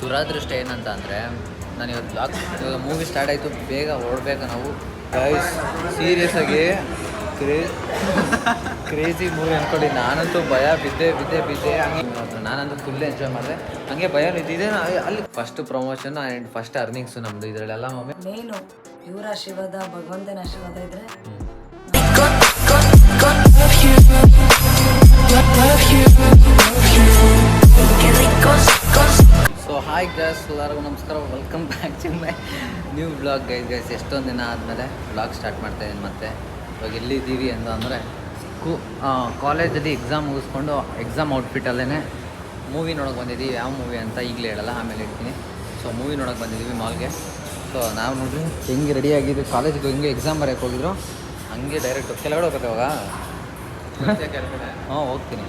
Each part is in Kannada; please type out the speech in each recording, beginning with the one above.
ದುರಾದೃಷ್ಟ ಏನಂತ ಅಂದರೆ ನಾನು ಇವತ್ತು ಇವಾಗ ಮೂವಿ ಸ್ಟಾರ್ಟ್ ಆಯಿತು, ಬೇಗ ಓಡಬೇಕು ನಾವು. ಗೈಸ್ ಸೀರಿಯಸ್ ಆಗಿ ಕ್ರೇಜಿ ಮೂವಿ ಅಂದ್ಕೊಳ್ಳಿ. ನಾನಂತೂ ಭಯ ಬಿದ್ದೆ ಹಂಗೆ ನಾನಂತೂ ಫುಲ್ ಎಂಜಾಯ್ ಮಾಡಿದೆ. ಹಂಗೆ ಭಯ ಇದ್ದಿದೆ ಅಲ್ಲಿ. First promotion and first earnings ನಮ್ಮದು ಇದರಲ್ಲೆಲ್ಲ ಮಮ್ಮಿ ಮೇನು ಇವರ ಆಶೀರ್ವಾದ, ಭಗವಂತನ ಆಶೀರ್ವಾದ ಇದ್ರೆ ಸೊ ಹಾಯ್ ಗೈಸ್, ಎಲ್ಲರಿಗೂ ನಮಸ್ಕಾರ, welcome back to my new vlog. Guys ಎಷ್ಟೊಂದು ದಿನ ಆದಮೇಲೆ ವ್ಲಾಗ್ ಸ್ಟಾರ್ಟ್ ಮಾಡ್ತಾಯಿದ್ದೀನಿ. ಮತ್ತೆ ಇವಾಗ ಎಲ್ಲಿದ್ದೀವಿ ಅಂತ ಅಂದರೆ ಕಾಲೇಜಲ್ಲಿ ಎಕ್ಸಾಮ್ ಮುಗಿಸ್ಕೊಂಡು ಎಕ್ಸಾಮ್ ಔಟ್ಫಿಟ್ಟಲ್ಲೇ ಮೂವಿ ನೋಡೋಕೆ ಬಂದಿದ್ದೀವಿ. ಯಾವ ಮೂವಿ ಅಂತ ಈಗಲೇ ಹೇಳಲ್ಲ, ಆಮೇಲೆ ಹೇಳ್ತೀನಿ. ಸೊ ಮೂವಿ ನೋಡೋಕೆ ಬಂದಿದ್ದೀವಿ ಮಾಲ್ಗೆ. ಸೊ ನಾವು ನೋಡಿರಿ ಹೆಂಗೆ ರೆಡಿಯಾಗಿದ್ದು, ಕಾಲೇಜಿಗೆ ಹೆಂಗೆ ಎಕ್ಸಾಮ್ ಬರೆಯೋಕೆ ಹೋಗಿದ್ರು ಹಂಗೆ ಡೈರೆಕ್ಟು ಕೆಳಗಡೆ ಹೋಗ್ಬೇಕು. ಅವಾಗ ಹಾಂ ಹೋಗ್ತೀನಿ.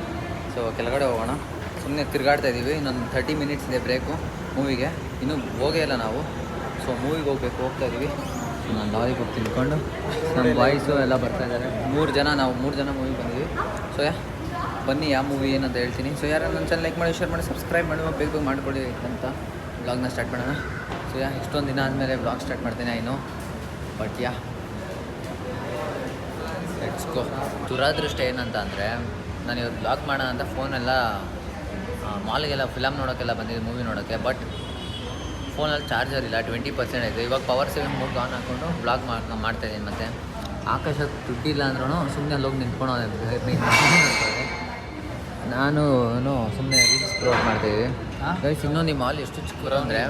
ಸೊ ಕೆಳಗಡೆ ಹೋಗೋಣ, ಸುಮ್ಮನೆ ತಿರುಗಾಡ್ತಾ ಇದ್ದೀವಿ. ಇನ್ನೊಂದು 30 ಮಿನಿಟ್ಸ್ ಇದೆ ಬ್ರೇಕು ಮೂವಿಗೆ, ಇನ್ನೂ ಹೋಗೇ ಇಲ್ಲ ನಾವು. ಸೊ ಮೂವಿಗೆ ಹೋಗ್ತಾ ಇದ್ದೀವಿ. ನಾನು ಲಾರಿಗೆ ತಿಳ್ಕೊಂಡು ನಮ್ಮ ಬಾಯ್ಸು ಎಲ್ಲ ಬರ್ತಾಯಿದ್ದಾರೆ. 3 ಜನ ಮೂವಿಗೆ ಬಂದಿದ್ದೀವಿ. ಸೊ ಬನ್ನಿ ಯಾವ ಮೂವಿ ಏನಂತ ಹೇಳ್ತೀನಿ. ಸೊ ಯಾರು ನನ್ನ ಚಾನಲ್ ಲೈಕ್ ಮಾಡಿ, ಶೇರ್ ಮಾಡಿ, ಸಬ್ಸ್ಕ್ರೈಬ್ ಮಾಡಿ, ಬೇಗ ಮಾಡಿಕೊಡಿ ಅಂತ ವ್ಲಾಗ್ನ ಸ್ಟಾರ್ಟ್ ಮಾಡೋಣ. ಸೊ ಇಷ್ಟೊಂದು ದಿನ ಆದಮೇಲೆ ವ್ಲಾಗ್ ಸ್ಟಾರ್ಟ್ ಮಾಡ್ತೀನಿ ಐನೋ, ಬಟ್ ಲೆಟ್ಸ್ ಗೋ. ದುರಾದೃಷ್ಟ ಏನಂತ ಅಂದರೆ ನಾನು ಇವತ್ತು ವ್ಲಾಗ್ ಮಾಡೋಣ ಅಂತ ಫೋನೆಲ್ಲ ಮಾಲ್ಗೆಲ್ಲ ಫಿಲಮ್ ನೋಡೋಕ್ಕೆಲ್ಲ ಬಂದಿದ್ದೆ, ಮೂವಿ ನೋಡೋಕ್ಕೆ. ಬಟ್ ಫೋನಲ್ಲಿ ಚಾರ್ಜರ್ ಇಲ್ಲ, 20% ಆಯಿತು. ಇವಾಗ ಪವರ್ ಸೇವಿಂಗ್ ಮೋಡ್ ಆನ್ ಹಾಕ್ಕೊಂಡು ವ್ಲಾಗ್ ಮಾಡ್ತಾಯಿದ್ದೀನಿ. ಮತ್ತು ಆಕಾಶ ದುಡ್ಡಿಲ್ಲ ಅಂದ್ರೂ ಸುಮ್ಮನೆ ಅಲ್ಲಿ ಹೋಗಿ ನಿಂತ್ಕೊಂಡು ನಾನು ಸುಮ್ಮನೆ ರೀಲ್ಸ್ ಸ್ಕ್ರೋಲ್ ಮಾಡ್ತಾಯಿದ್ವಿ. ಗೈಸ್ ಇನ್ನೊಂದು ಈ ಮಾಲ್ ಎಷ್ಟು ಚಿಕ್ಕದು ಅಂದರೆ,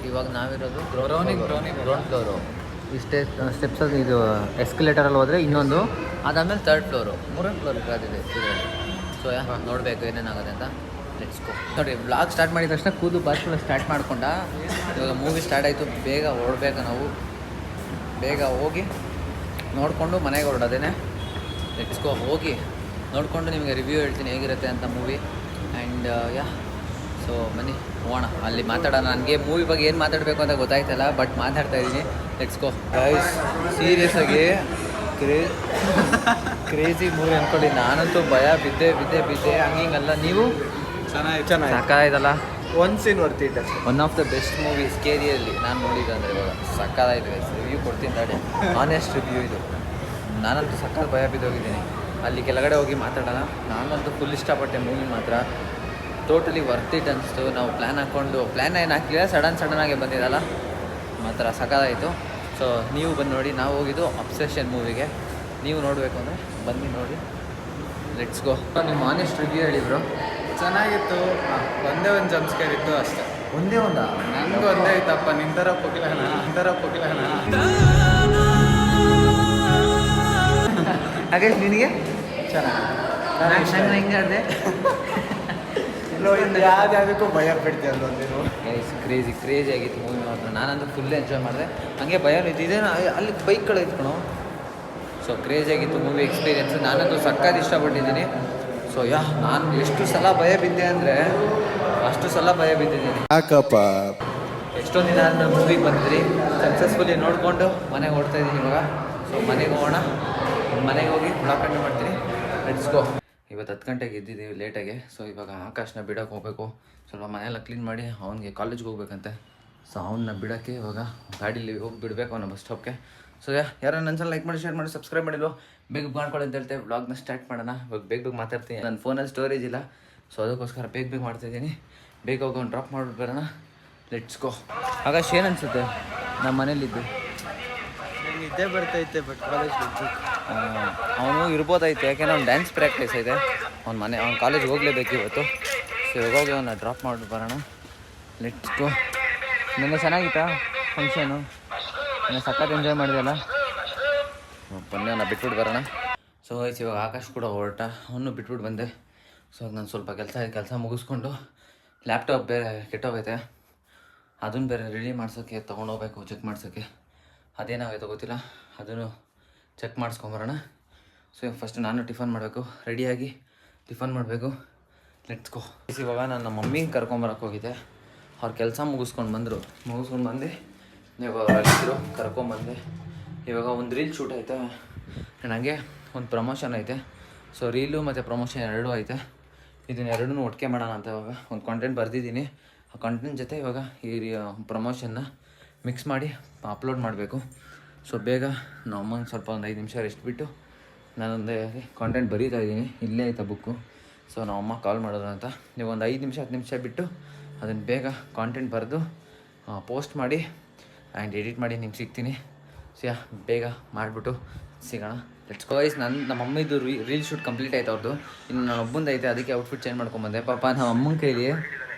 ಇವಾಗ ನಾವಿರೋದು ಗ್ರೌಂಡ್ ಫ್ಲೋರು. ಇಷ್ಟೇ ಸ್ಟೆಪ್ಸ್ ಅದು, ಇದು ಎಸ್ಕಲೇಟರಲ್ಲಿ ಹೋದರೆ ಇನ್ನೊಂದು, ಅದಾದಮೇಲೆ 3rd ಫ್ಲೋರು, 3ನೇ ಫ್ಲೋರ್ ಇರೋದಿದೆ ಇದರಲ್ಲಿ. ಸೊ ನೋಡಬೇಕು ಏನೇನಾಗುತ್ತೆ ಅಂತ. Let's go. ನೋಡಿ ವ್ಲಾಗ್ ಸ್ಟಾರ್ಟ್ ಮಾಡಿದ ತಕ್ಷಣ ಕೂದು ಬಾಚ್ಕೊಳ್ಳೋ ಸ್ಟಾರ್ಟ್ ಮಾಡ್ಕೊಂಡ. ಇವಾಗ ಮೂವಿ ಸ್ಟಾರ್ಟ್ ಆಯಿತು, ಬೇಗ ಓಡಬೇಕು ನಾವು. ಬೇಗ ಹೋಗಿ ನೋಡಿಕೊಂಡು ಮನೆಗೆ ಹೊರಡೋದೇನೆ. Let's go. ಹೋಗಿ ನೋಡಿಕೊಂಡು ನಿಮಗೆ ರಿವ್ಯೂ ಹೇಳ್ತೀನಿ ಹೇಗಿರುತ್ತೆ ಅಂತ ಮೂವಿ. ಆ್ಯಂಡ್ ಸೊ ಬನ್ನಿ ಹೋಗೋಣ, ಅಲ್ಲಿ ಮಾತಾಡೋಣ. ನನಗೆ ಮೂವಿ ಬಗ್ಗೆ ಏನು ಮಾತಾಡಬೇಕು ಅಂತ ಗೊತ್ತಾಯ್ತಲ್ಲ, ಬಟ್ ಮಾತಾಡ್ತಾ ಇದ್ದೀನಿ. Let's go. ಗೈಸ್ ಸೀರಿಯಸ್ ಆಗಿ ಕ್ರೇಜಿ ಮೂವಿ ಅಂದ್ಕೊಳ್ಳಿ. ನಾನಂತೂ ಭಯ ಬಿದ್ದೆ ಹಂಗಿಂಗಲ್ಲ. ನೀವು ಚೆನ್ನಾಗಿ ಸಾಕಾಯ್ತಲ್ಲ. ಒಂದು ಸೀನ್ ವರ್ತಿದ್ದೆ. One of the best movie ಸ್ಕೇರಿಯಲ್ಲಿ ನಾನು ನೋಡಿದ್ದೆ ಅಂದರೆ ಇವಾಗ ಸಕ್ಕತ್ತಾಯಿತು. ರಿವ್ಯೂ ಕೊಡ್ತೀನಿ ತಾಡಿ, ಆನೆಸ್ಟ್ ರಿವ್ಯೂ ಇದು. ನಾನಂತೂ ಸಕ್ಕತ್ ಭಯ ಬಿದ್ದೋಗಿದ್ದೀನಿ. ಅಲ್ಲಿ ಕೆಳಗಡೆ ಹೋಗಿ ಮಾತಾಡೋಣ. ನಾನಂತೂ ಫುಲ್ ಇಷ್ಟಪಟ್ಟೆ ಮೂವಿ ಮಾತ್ರ. ಟೋಟಲಿ ವರ್ತ್ ಇಟ್ ಅನಿಸ್ತು. ನಾವು ಪ್ಲ್ಯಾನ್ ಏನು ಹಾಕಿಲ್ಲ, ಸಡನ್ನಾಗೆ ಬಂದಿದ್ದಲ್ಲ, ಮಾತ್ರ ಸಕ್ಕತ್ತಾಯಿತು. ಸೊ ನೀವು ಬಂದು ನೋಡಿ. ನಾವು ಹೋಗಿದ್ದು ಅಬ್ಸೆಷನ್ ಮೂವಿಗೆ. ನೀವು ನೋಡಬೇಕು ಅಂದರೆ ಬನ್ನಿ ನೋಡಿ. Let's go. ನಿಮ್ಮ ಆನೆಸ್ಟ್ ರಿವ್ಯೂ ಹೇಳಿದ್ರು. ಚೆನ್ನಾಗಿತ್ತು. ಒಂದೇ ಒಂದು ಜಂಪ್ಸ್ಕೇರ್ ಇತ್ತು ಅಷ್ಟೇ. ಒಂದೇ ನನಗೂ ಒಂದೇ ಇತ್ತಪ್ಪ, ನಿಂತರ ಪೊಗಿಲನ. ಹಾಗೆ ನಿನಗೆ ಚೆನ್ನಾಗಿ ಹೆಂಗೆ ಆಡಿದೆ? ಯಾವುದಕ್ಕೂ ಭಯ ಬಿಡ್ತೀಯ ಅಲ್ಲೊಂದಿರು. ಕ್ರೇಜಿ ಆಗಿತ್ತು ಮೂವಿ ಮಾತ್ರ. ನಾನಂತೂ ಫುಲ್ ಎಂಜಾಯ್ ಮಾಡಿದೆ. ಹಂಗೆ ಭಯ ಇದ್ದಿದೆ ಅಲ್ಲಿ ಬೈಕ್ಗಳು ಇಟ್ಕೊಳೋ. ಸೊ ಕ್ರೇಜಿ ಆಗಿತ್ತು ಮೂವಿ ಎಕ್ಸ್ಪೀರಿಯೆನ್ಸ್. ನಾನಂತೂ ಸಕ್ಕತ್ ಇಷ್ಟಪಟ್ಟಿದ್ದೀನಿ. ಸೊ ನಾನು ಎಷ್ಟು ಸಲ ಭಯ ಬಿದ್ದೆ ಅಂದರೆ ಅಷ್ಟು ಸಲ ಭಯ ಬಿದ್ದಿದ್ದೀನಿ. ಯಾಕಪ್ಪ ಎಷ್ಟೊಂದು ದಿನ ಆದಮೇಲೆ ಮೂವಿಗೆ ಬಂದಿದ್ರಿ, ಸಕ್ಸಸ್ಫುಲಿ ನೋಡಿಕೊಂಡು ಮನೆಗೆ ಓಡ್ತಾ ಇದ್ದೀನಿ ಇವಾಗ. ಸೊ ಮನೆಗೆ ಹೋಗೋಣ. ಮನೆಗೆ ಹೋಗಿ ಬ್ಲಾಗ್ ಕಂಟಿನ್ಯೂ ಮಾಡ್ತೀನಿ. Let's go. ಇವತ್ತು 10 ಗಂಟೆಗೆ ಇದ್ದಿದ್ದೀವಿ ಲೇಟಾಗಿ. ಸೊ ಇವಾಗ ಆಕಾಶನ ಬಿಡೋಕೆ ಹೋಗಬೇಕು. ಸ್ವಲ್ಪ ಮನೆಯೆಲ್ಲ ಕ್ಲೀನ್ ಮಾಡಿ ಅವನಿಗೆ ಕಾಲೇಜ್ಗೆ ಹೋಗ್ಬೇಕಂತೆ. ಸೊ ಅವನ್ನ ಬಿಡೋಕ್ಕೆ ಇವಾಗ ಗಾಡೀಲಿ ಹೋಗಿ ಬಿಡಬೇಕು ಅವನ ಬಸ್ ಸ್ಟಾಪ್ಗೆ. ಸೊ ಯಾರು ನನ್ನ ಚಾನಲ್ ಲೈಕ್ ಮಾಡಿ, ಶೇರ್ ಮಾಡಿ, ಸಬ್ಸ್ಕ್ರೈಬ್ ಮಾಡಿಲ್ವೋ ಬೇಗ ಮಾಡ್ಕೊಳ್ಳಿ ಅಂತ ಹೇಳ್ತೇವೆ. ವ್ಲಾಗ್ನ ಸ್ಟಾರ್ಟ್ ಮಾಡೋಣ. ಇವಾಗ ಬೇಗ ಮಾತಾಡ್ತೀನಿ. ನನ್ನ ಫೋನಲ್ಲಿ ಸ್ಟೋರೇಜ್ ಇಲ್ಲ, ಸೊ ಅದಕ್ಕೋಸ್ಕರ ಬೇಗ ಮಾಡ್ತಾಯಿದ್ದೀನಿ. ಬೇಗ ಹೋಗಿ ಅವ್ನು ಡ್ರಾಪ್ ಮಾಡಿಬಿಟ್ಟು ಬರೋಣ. Let's go. ಆಕಾಶ್ ಏನು ಅನಿಸುತ್ತೆ ನಮ್ಮ ಮನೇಲಿದ್ದು? ನಿದ್ದೆ ಬರ್ತೈತೆ, ಬಟ್ ಕಾಲೇಜ್ ಅವನು ಇರ್ಬೋದೈತೆ, ಯಾಕೆಂದ್ರೆ ಅವ್ನು ಡ್ಯಾನ್ಸ್ ಪ್ರಾಕ್ಟೀಸ್ ಐತೆ. ಅವ್ನು ಕಾಲೇಜ್ಗೆ ಹೋಗಲೇಬೇಕು ಇವತ್ತು. ಸೊ ಇವಾಗ ಹೋಗಿ ಅವನ್ನ ಡ್ರಾಪ್ ಮಾಡಿಬಿಟ್ಟು ಬರೋಣ. Let's go. ನಿನ್ನೆ ಚೆನ್ನಾಗಿತ್ತಾ ಫಂಕ್ಷನು? ನಿನ್ನೆ ಸಖತ್ ಎಂಜಾಯ್ ಮಾಡಿದೆಯಲ್ಲ? ಬನ್ನಿ ಅವನ್ನ ಬಿಟ್ಬಿಟ್ಟು ಬರೋಣ. ಸೊ ಇವಾಗ ಆಕಾಶ್ ಕೂಡ ಹೊರಟ, ಅವನು ಬಿಟ್ಬಿಟ್ಟು ಬಂದೆ. ಸೊ ನಾನು ಸ್ವಲ್ಪ ಕೆಲಸ ಮುಗಿಸ್ಕೊಂಡು ಲ್ಯಾಪ್ಟಾಪ್ ಬೇರೆ ಕೆಟ್ಟೋಗೈತೆ, ಅದನ್ನು ಬೇರೆ ರೆಡಿ ಮಾಡ್ಸೋಕ್ಕೆ ತೊಗೊಂಡೋಗ್ಬೇಕು, ಚೆಕ್ ಮಾಡ್ಸೋಕ್ಕೆ. ಅದೇನಾಗೈತೆ ಗೊತ್ತಿಲ್ಲ, ಅದನ್ನು ಚೆಕ್ ಮಾಡಿಸ್ಕೊಂಬರೋಣ. ಸೊ ಫಸ್ಟ್ ನಾನು ಟಿಫನ್ ಮಾಡಬೇಕು, ರೆಡಿಯಾಗಿ ಟಿಫನ್ ಮಾಡಬೇಕು. Let's go. ಇವಾಗ ನಾನು ನಮ್ಮ ಮಮ್ಮಿಗೆ ಕರ್ಕೊಂಬರಕ್ಕೆ ಹೋಗಿದ್ದೆ. ಅವ್ರು ಕೆಲಸ ಮುಗಿಸ್ಕೊಂಡು ಬಂದು ಇವಾಗ ಅಲ್ಲಿದ್ದರು, ಕರ್ಕೊಂಬಂದೆ. ಇವಾಗ ಒಂದು ರೀಲ್ ಶೂಟ್ ಐತೆ, ನನಗೆ ಒಂದು ಪ್ರಮೋಷನ್ ಐತೆ. ಸೊ ರೀಲು ಮತ್ತು ಪ್ರಮೋಷನ್ ಎರಡೂ ಐತೆ. ಇದನ್ನ ಎರಡೂ ಒಟ್ಟಿಗೆ ಮಾಡೋಣ ಅಂತ ಇವಾಗ ಒಂದು ಕಾಂಟೆಂಟ್ ಬರೆದಿದ್ದೀನಿ. ಆ ಕಂಟೆಂಟ್ ಜೊತೆ ಇವಾಗ ಈ ಪ್ರಮೋಷನ್ನ ಮಿಕ್ಸ್ ಮಾಡಿ ಅಪ್ಲೋಡ್ ಮಾಡಬೇಕು. ಸೊ ಬೇಗ ನಮ್ಮ ಅಮ್ಮಂಗೆ ಸ್ವಲ್ಪ ಒಂದು 5 ನಿಮಿಷ ರೆಸ್ಟ್ ಬಿಟ್ಟು ನಾನೊಂದು ಕಾಂಟೆಂಟ್ ಬರೀತಾ ಇದ್ದೀನಿ. ಇಲ್ಲೇ ಆಯ್ತಾ ಬುಕ್ಕು. ಸೊ ನಮ್ಮಮ್ಮ ಕಾಲ್ ಮಾಡೋದು ಅಂತ ನೀವು ಒಂದು 5 ನಿಮಿಷ 10 ನಿಮಿಷ ಬಿಟ್ಟು ಅದನ್ನು ಬೇಗ ಕಾಂಟೆಂಟ್ ಬರೆದು ಪೋಸ್ಟ್ ಮಾಡಿ ಆ್ಯಂಡ್ ಎಡಿಟ್ ಮಾಡಿ ನಿಮ್ಗೆ ಸಿಗ್ತೀನಿ. ಸೊ ಬೇಗ ಮಾಡಿಬಿಟ್ಟು ಸಿಗೋಣ. Let's go guys. ನಮ್ಮ ಮಮ್ಮಿದು ರೀಲ್ ಶೂಟ್ ಕಂಪ್ಲೀಟ್ ಆಯ್ತು ಅವ್ರದ್ದು. ಇನ್ನು ನಾನು ಒಬ್ಬಂದು ಐತೆ, ಅದಕ್ಕೆ ಔಟ್ಫಿಟ್ ಚೇಂಜ್ ಮಾಡ್ಕೊಂಬಂದೆ. ಪಾಪ ನಮ್ಮ ಅಮ್ಮನ ಕೈಲಿ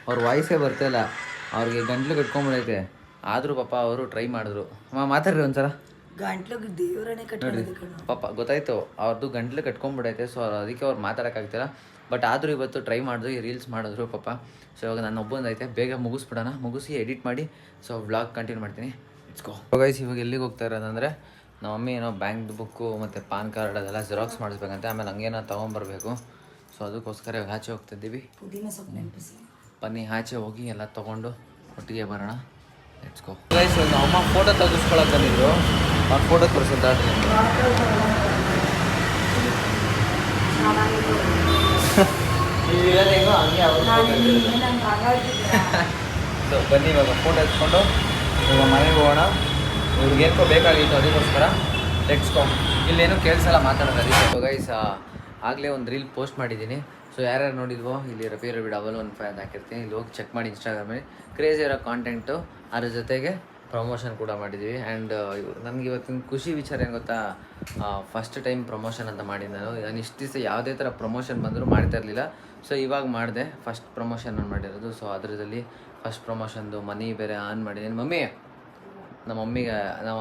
ಅವ್ರ ವಾಯ್ಸೇ ಬರ್ತಾಯಿಲ್ಲ, ಅವ್ರಿಗೆ ಗಂಟ್ಲು ಕಟ್ಕೊಂಬಿಡೈತೆ. ಆದರೂ ಪಾಪ ಅವರು ಟ್ರೈ ಮಾಡಿದ್ರು. ಮಾತಾಡ್ರಿ ಒಂದ್ಸಲ. ಗಂಟ್ಲು ದೇವರನ್ನೇ ಕಟ್ಕೊಂಡಿದ್ದೆ ಪಾಪ ಗೊತ್ತಾಯ್ತು ಅವ್ರದ್ದು ಗಂಟ್ಲು ಕಟ್ಕೊಂಡ್ಬಿಡೈತೆ. ಸೊ ಅದಕ್ಕೆ ಅವ್ರು ಮಾತಾಡೋಕ್ಕಾಗ್ತಿಲ್ಲ. ಬಟ್ ಆದರೂ ಇವತ್ತು ಟ್ರೈ ಮಾಡಿದ್ರು, ಈ ರೀಲ್ಸ್ ಮಾಡಿದ್ರು ಪಾಪ. ಸೊ ಇವಾಗ ನಾನು ಒಬ್ಬಂದೈತೆ, ಬೇಗ ಮುಗಿಸ್ಬಿಡೋಣ. ಮುಗಿಸಿ ಎಡಿಟ್ ಮಾಡಿ ಸೊ ವ್ಲಾಗ್ ಕಂಟಿನ್ಯೂ ಮಾಡ್ತೀನಿ. ಇಟ್ಸ್ಕೋ ಗೈಸ್. ಇವಾಗ ಎಲ್ಲಿಗೆ ಹೋಗ್ತಾ ಇರೋದಂದರೆ ನಮ್ಮ ಮಮ್ಮಿ ಏನೋ ಬ್ಯಾಂಕ್ ಬುಕ್ಕು ಮತ್ತು ಪಾನ್ ಕಾರ್ಡ್ ಅದೆಲ್ಲ ಜೆರಾಕ್ಸ್ ಮಾಡಿಸ್ಬೇಕಂತೆ. ಆಮೇಲೆ ಹಂಗೇನೋ ತೊಗೊಂಬರ್ಬೇಕು. ಸೊ ಅದಕ್ಕೋಸ್ಕರ ಇವಾಗ ಆಚೆ ಹೋಗ್ತಿದ್ದೀವಿ. ಪುದೀನ ಸೊಪ್ಪು ನೆನಪಿಸಿ ಬನ್ನಿ ಆಚೆ ಹೋಗಿ ಎಲ್ಲ ತೊಗೊಂಡು ಒಟ್ಟಿಗೆ ಬರೋಣ. Let's go guys. ನಮ್ಮ ಅಮ್ಮ ಫೋಟೋ ತೆಗೆಸ್ಕೊಳಕ್ಕೆ ಬಂದಿದ್ರು. ಆ ಫೋಟೋ ತೋರಿಸಿದ್ದ ಸೊ ಬನ್ನಿ ಇವಾಗ ಫೋಟೋ ಎತ್ಕೊಂಡು ಇವಾಗ ಮನೆಗೆ ಹೋಗೋಣ. ಇವ್ರಿಗೇನೋ ಬೇಕಾಗಿತ್ತು ಅದಕ್ಕೋಸ್ಕರ. Let's go. ಇಲ್ಲೇನು ಕೇಳಿಸಲ್ಲ ಮಾತಾಡೋದು. ಅದಕ್ಕೆ ಗೈಸ್ ಆಗಲೇ ಒಂದು ರೀಲ್ ಪೋಸ್ಟ್ ಮಾಡಿದ್ದೀನಿ. ಸೊ ಯಾರ್ಯಾರು ನೋಡಿದ್ವೋ ಇಲ್ಲಿ ರಫಿ ರವಿ ಡಬಲ್ 15 ಅಂತ ಹಾಕಿರ್ತೀನಿ. ಇಲ್ಲಿ ಹೋಗಿ ಚೆಕ್ ಮಾಡಿ ಇನ್ಸ್ಟಾಗ್ರಾಮಲ್ಲಿ. ಕ್ರೇಜಿ ಇರೋ ಕಾಂಟೆಂಟು, ಅದ್ರ ಜೊತೆಗೆ ಪ್ರಮೋಷನ್ ಕೂಡ ಮಾಡಿದ್ದೀವಿ. ಆ್ಯಂಡ್ ನನಗೆ ಇವತ್ತಿನ ಖುಷಿ ವಿಚಾರ ಏನು ಗೊತ್ತಾ, ಫಸ್ಟ್ ಟೈಮ್ ಪ್ರಮೋಷನ್ ಅಂತ ಮಾಡಿದ್ದು ನಾನು ಇಷ್ಟು ದಿವಸ ಯಾವುದೇ ಥರ ಪ್ರಮೋಷನ್ ಬಂದರೂ ಮಾಡ್ತಾ ಇರಲಿಲ್ಲ. ಸೊ ಇವಾಗ ಮಾಡಿದೆ, ಫಸ್ಟ್ ಪ್ರಮೋಷನ್ ನಾನು ಮಾಡಿರೋದು. ಸೊ ಅದರಲ್ಲಿ ಫಸ್ಟ್ ಪ್ರಮೋಷನ್ದು ಮನಿ ಬೇರೆ ಆನ್ ಮಾಡಿದ್ದೀನಿ. ನಮ್ಮ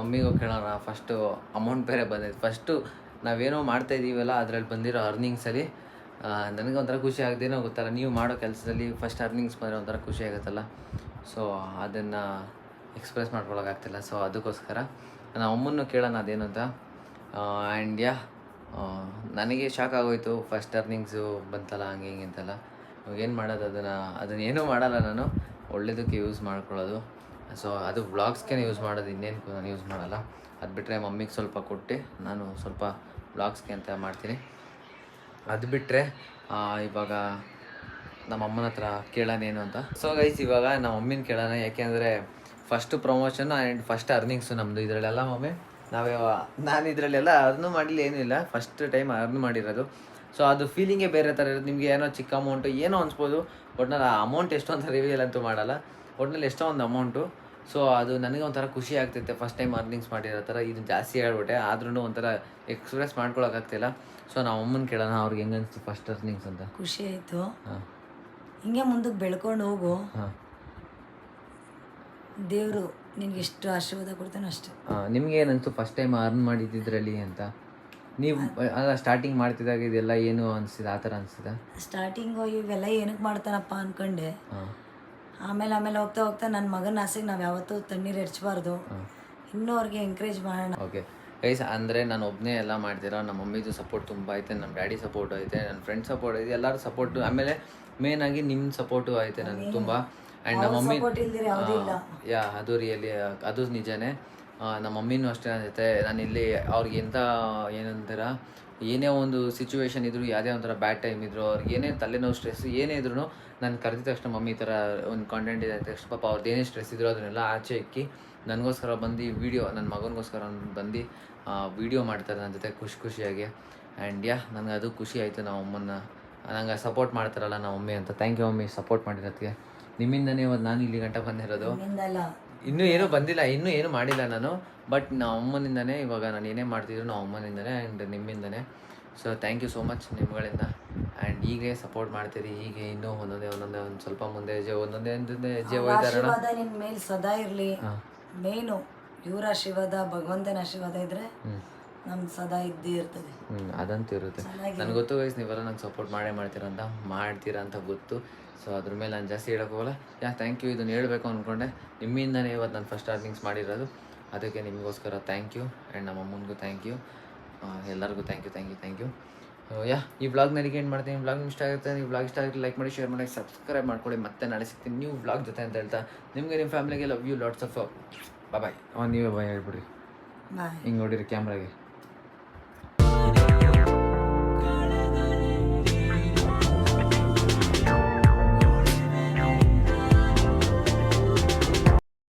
ಮಮ್ಮಿಗೂ ಕೇಳೋಣ. ಫಸ್ಟು ಅಮೌಂಟ್ ಬೇರೆ ಬಂದಿದೆ. ಫಸ್ಟು ನಾವೇನೋ ಮಾಡ್ತಾಯಿದ್ದೀವಲ್ಲ ಅದರಲ್ಲಿ ಬಂದಿರೋ ಅರ್ನಿಂಗ್ಸಲ್ಲಿ ನನಗೆ ಒಂಥರ ಖುಷಿ ಆಗದೇನೋ ಗೊತ್ತಲ್ಲ. ನೀವು ಮಾಡೋ ಕೆಲಸದಲ್ಲಿ ಫಸ್ಟ್ ಅರ್ನಿಂಗ್ಸ್ ಬಂದರೆ ಒಂಥರ ಖುಷಿ ಆಗುತ್ತಲ್ಲ. ಸೊ ಅದನ್ನು ಎಕ್ಸ್ಪ್ರೆಸ್ ಮಾಡ್ಕೊಳಕ್ಕಾಗ್ತಿಲ್ಲ. ಸೊ ಅದಕ್ಕೋಸ್ಕರ ನಮ್ಮ ಅಮ್ಮನ್ನು ಕೇಳೋಣ ಅದೇನು ಅಂತ. ಆ್ಯಂಡ್ ನನಗೆ ಶಾಕ್ ಆಗೋಯ್ತು. ಫಸ್ಟ್ ಅರ್ನಿಂಗ್ಸು ಬಂತಲ್ಲ ಹಂಗೆ ಹಿಂಗೆ ಅಂತೆಲ್ಲ. ಏನು ಮಾಡೋದು, ಅದನ್ನೇನೂ ಮಾಡಲ್ಲ ನಾನು, ಒಳ್ಳೇದಕ್ಕೆ ಯೂಸ್ ಮಾಡ್ಕೊಳ್ಳೋದು. ಸೊ ಅದು ವ್ಲಾಗ್ಸ್ಗೆ ಯೂಸ್ ಮಾಡೋದು, ಇನ್ನೇನು ನಾನು ಯೂಸ್ ಮಾಡಲ್ಲ. ಅದು ಬಿಟ್ಟರೆ ಮಮ್ಮಿಗೆ ಸ್ವಲ್ಪ ಕೊಟ್ಟು ನಾನು ಸ್ವಲ್ಪ ವ್ಲಾಗ್ಸ್ಗೆ ಅಂತ ಮಾಡ್ತೀನಿ. ಅದು ಬಿಟ್ಟರೆ ಇವಾಗ ನಮ್ಮ ಅಮ್ಮನ ಹತ್ರ ಕೇಳೋಣೇನು ಅಂತ. ಸೊ ಗೈಸ್ ಇವಾಗ ನಮ್ಮ ಮಮ್ಮಿನ ಕೇಳೋಣ. ಯಾಕೆಂದರೆ first promotion and first earnings ನಮ್ಮದು ಇದರಲ್ಲೆಲ್ಲ. ಮಮ್ಮಿ ನಾನು ಇದರಲ್ಲೆಲ್ಲ ಅರ್ನು ಮಾಡಿಲ್ಲ, ಏನೂ ಇಲ್ಲ. ಫಸ್ಟ್ ಟೈಮ್ ಅರ್ನ್ ಮಾಡಿರೋದು. ಸೊ ಅದು ಫೀಲಿಂಗೇ ಬೇರೆ ಥರ ಇರೋದು. ನಿಮಗೆ ಏನೋ ಚಿಕ್ಕ ಅಮೌಂಟು ಏನೋ ಅನ್ಸ್ಬೋದು, ಒಟ್ನಲ್ಲಿ ಆ ಅಮೌಂಟ್ ಎಷ್ಟು ಅಂತ ರಿವೀಲ್ ಅಂತೂ ಮಾಡಲ್ಲ. ಒಟ್ನಲ್ಲಿ ಎಷ್ಟೋ ಒಂದು ಅಮೌಂಟು. ಸೊ ಅದು ನನಗೆ ಒಂಥರ ಖುಷಿ ಆಗ್ತೈತೆ ಫಸ್ಟ್ ಟೈಮ್ ಅರ್ನಿಂಗ್ಸ್ ಮಾಡಿರೋ ಥರ. ಇದು ಜಾಸ್ತಿ ಹೇಳ್ಬಿಟ್ಟೆ, ಆದ್ರೂ ಒಂಥರ ಎಕ್ಸ್ಪ್ರೆಸ್ ಮಾಡ್ಕೊಳಕ್ಕಾಗ್ತಿಲ್ಲ. ಸೊ ನಾವು ಅಮ್ಮನ ಕೇಳೋಣ ಅವ್ರಿಗೆ ಹೆಂಗೆ ಅನಿಸ್ತು ಫಸ್ಟ್ ಅರ್ನಿಂಗ್ಸ್ ಅಂತ. ಖುಷಿ ಆಯಿತು. ಹಿಂಗೆ ಮುಂದಕ್ಕೆ ಬೆಳ್ಕೊಂಡು ಹೋಗು. ದೇವರು ನಿನ್ಗೆ ಎಷ್ಟು ಆಶೀರ್ವಾದ ಕೊಡ್ತಾನೋ ಅಷ್ಟೇ. ನಿಮ್ಗೆ ಏನಂತು ಫಸ್ಟ್ ಟೈಮ್ ಅರ್ನ್ ಮಾಡಿದ್ರಲ್ಲಿ ಅಂತ? ನೀವು ಅಲ್ಲ ಸ್ಟಾರ್ಟಿಂಗ್ ಮಾಡ್ತಿದ್ದಾಗ ಇದೆಲ್ಲ ಏನು ಅನಿಸಿದೆ, ಆ ಥರ ಅನಿಸಿದ? ಸ್ಟಾರ್ಟಿಂಗು ಇವೆಲ್ಲ ಏನಕ್ಕೆ ಮಾಡ್ತಾನಪ್ಪ ಅಂದ್ಕೊಂಡೆ. ಆಮೇಲೆ ಹೋಗ್ತಾ ನನ್ನ ಮಗನ ಆಸೆಗೆ ನಾವು ಯಾವತ್ತೂ ತಣ್ಣೀರು ಎರಚಬಾರ್ದು. ಇನ್ನೂ ಅವ್ರಿಗೆ ಎಂಕರೇಜ್ ಮಾಡೋಣ. ಓಕೆ ಗೈಸ್, ಅಂದರೆ ನಾನು ಒಬ್ಬನೇ ಎಲ್ಲ ಮಾಡ್ತೀರಾ. ನಮ್ಮ ಮಮ್ಮಿದು ಸಪೋರ್ಟ್ ತುಂಬ ಐತೆ, ನಮ್ಮ ಡ್ಯಾಡಿ ಸಪೋರ್ಟ್ ಐತೆ, ನನ್ನ ಫ್ರೆಂಡ್ ಸಪೋರ್ಟ್ ಐತೆ, ಎಲ್ಲರೂ ಸಪೋರ್ಟು. ಆಮೇಲೆ ಮೇನಾಗಿ ನಿಮ್ಮ ಸಪೋರ್ಟು ಐತೆ ನನಗೆ ತುಂಬ. ಆ್ಯಂಡ್ ನಮ್ಮ ಮಮ್ಮಿ ಅದು ರಿಯಲಿ ಅದು ನಿಜನೇ. ನಮ್ಮ ಮಮ್ಮಿನೂ ಅಷ್ಟೇ ಅನಿಸುತ್ತೆ. ನಾನು ಇಲ್ಲಿ ಅವ್ರಿಗೆ ಎಂಥ ಏನಂತೀರ, ಏನೇ ಒಂದು ಸಿಚುವೇಶನ್ ಇದ್ರು, ಯಾವುದೇ ಒಂಥರ ಬ್ಯಾಡ್ ಟೈಮ್ ಇದ್ರು, ಅವ್ರಿಗೆ ಏನೇ ತಲೆನೋವು ಸ್ಟ್ರೆಸ್ ಏನೇ ಇದ್ರು ನಾನು ಕರೆದಿದ ತಕ್ಷಣ ಮಮ್ಮಿ ಈ ಥರ ಒಂದು ಕಾಂಟೆಂಟ್ ಇದೆ ಅಂತ ತಕ್ಷಣ ಪಾಪ ಅವ್ರದ್ದು ಏನೇ ಸ್ಟ್ರೆಸ್ ಇದ್ರು ಅದನ್ನೆಲ್ಲ ಆಚೆ ಇಕ್ಕಿ ನನಗೋಸ್ಕರ ಬಂದು ವೀಡಿಯೋ, ನನ್ನ ಮಗನಿಗೋಸ್ಕರ ಬಂದು ವೀಡಿಯೋ ಮಾಡ್ತಾರೆ ನನ್ನ ಜೊತೆ ಖುಷಿಯಾಗಿ. ಆ್ಯಂಡ್ ನನಗೆ ಅದು ಖುಷಿ ಆಯಿತು. ನಮ್ಮ ಅಮ್ಮನ್ನ ನಂಗೆ ಸಪೋರ್ಟ್ ಮಾಡ್ತಾರಲ್ಲ ನಮ್ಮ ಮಮ್ಮಿ ಅಂತ. ಥ್ಯಾಂಕ್ ಯು ಮಮ್ಮಿ ಸಪೋರ್ಟ್ ಮಾಡಿರೋದಕ್ಕೆ. ನಿಮ್ಮಿಂದನೇ ಇವತ್ತು ನಾನು ಇಲ್ಲಿ ಗಂಟ ಬಂದಿರೋದು. ಇನ್ನೂ ಏನೂ ಬಂದಿಲ್ಲ, ಇನ್ನೂ ಏನೂ ಮಾಡಿಲ್ಲ ನಾನು. ಬಟ್ ನಮ್ಮ ಅಮ್ಮನಿಂದನೇ ಇವಾಗ ನಾನು ಏನೇ ಮಾಡ್ತಿದ್ರು ನಮ್ಮ ಅಮ್ಮನಿಂದನೇ ಆ್ಯಂಡ್ ನಿಮ್ಮಿಂದನೇ. So thank you so much ನಿಮ್ಗಳಿಂದ. ಆ್ಯಂಡ್ ಹೀಗೆ ಸಪೋರ್ಟ್ ಮಾಡ್ತೀರಿ. ಹೀಗೆ ಇನ್ನೂ ಒಂದೊಂದೇ ಒಂದು ಸ್ವಲ್ಪ ಮುಂದೆ ಒಂದೊಂದೇ ಹೆಜ್ಜೆ ಹೋಯ್ತಾರಣ. ನಿನ್ನ ಮೇಲೆ ಸದಾ ಇರಲಿ. ಮೇನು ಇವ್ರ ಆಶೀರ್ವಾದ, ಭಗವಂತನ ಆಶೀರ್ವಾದ ಇದ್ರೆ ನಮ್ಗೆ ಸದಾ ಇದ್ದೇ ಇರ್ತದೆ. ಅದಂತೂ ಇರುತ್ತೆ. ನನಗೆ ಗೊತ್ತು ಗೈಸ್, ನೀವೆಲ್ಲ ನಂಗೆ ಸಪೋರ್ಟ್ ಮಾಡ್ತೀರಾ ಅಂತ ಗೊತ್ತು. ಸೊ ಅದ್ರ ಮೇಲೆ ನಾನು ಜಾಸ್ತಿ ಹೇಳೋಕ್ಕೋಗಲ್ಲ. Thank you. ಇದನ್ನು ಹೇಳಬೇಕು ಅಂದ್ಕೊಂಡೆ. ನಿಮ್ಮಿಂದನೇ ಇವತ್ತು ನಾನು ಫಸ್ಟ್ ಅರ್ನಿಂಗ್ಸ್ ಮಾಡಿರೋದು. ಅದಕ್ಕೆ ನಿಮಗೋಸ್ಕರ ಥ್ಯಾಂಕ್ ಯು. ಆ್ಯಂಡ್ ನಮ್ಮ ಅಮ್ಮನಿಗೂ ಥ್ಯಾಂಕ್ ಯು. ಎಲ್ಲರಿಗೂ ಥ್ಯಾಂಕ್ ಯು. ಈ ವ್ಲಾಗ್ನ ಏನು ಮಾಡ್ತೀನಿ. ವ್ಲಾಗ್ ಇಷ್ಟ ಆಗುತ್ತೆ. ನೀವು ವ್ಲಾಗ್ ಇಷ್ಟ ಆಗುತ್ತೆ ಲೈಕ್ ಮಾಡಿ, ಶೇರ್ ಮಾಡಿ, ಸಬ್ಸ್ಕ್ರೈಬ್ ಮಾಡ್ಕೊಳ್ಳಿ. ಮತ್ತೆ ನಾಳೆ ಸಿಗ್ತೀನಿ ನ್ಯೂ ವ್ಲಾಗ್ ಜೊತೆ ಅಂತ ಹೇಳ್ತಾ ನಿಮಗೆ ನಿಮ್ಮ ಫ್ಯಾಮಿಲಿಗೆ ಲವ್ ಯು ಲಾಟ್ಸ್ ಆಫ್ ಬಾಯ್. ನೀವೇ ಬಾಯ್ ಹೇಳ್ಬಿಡ್ರಿ. ಹಿಂಗೆ ನೋಡಿರಿ ಕ್ಯಾಮ್ರಾಗೆ.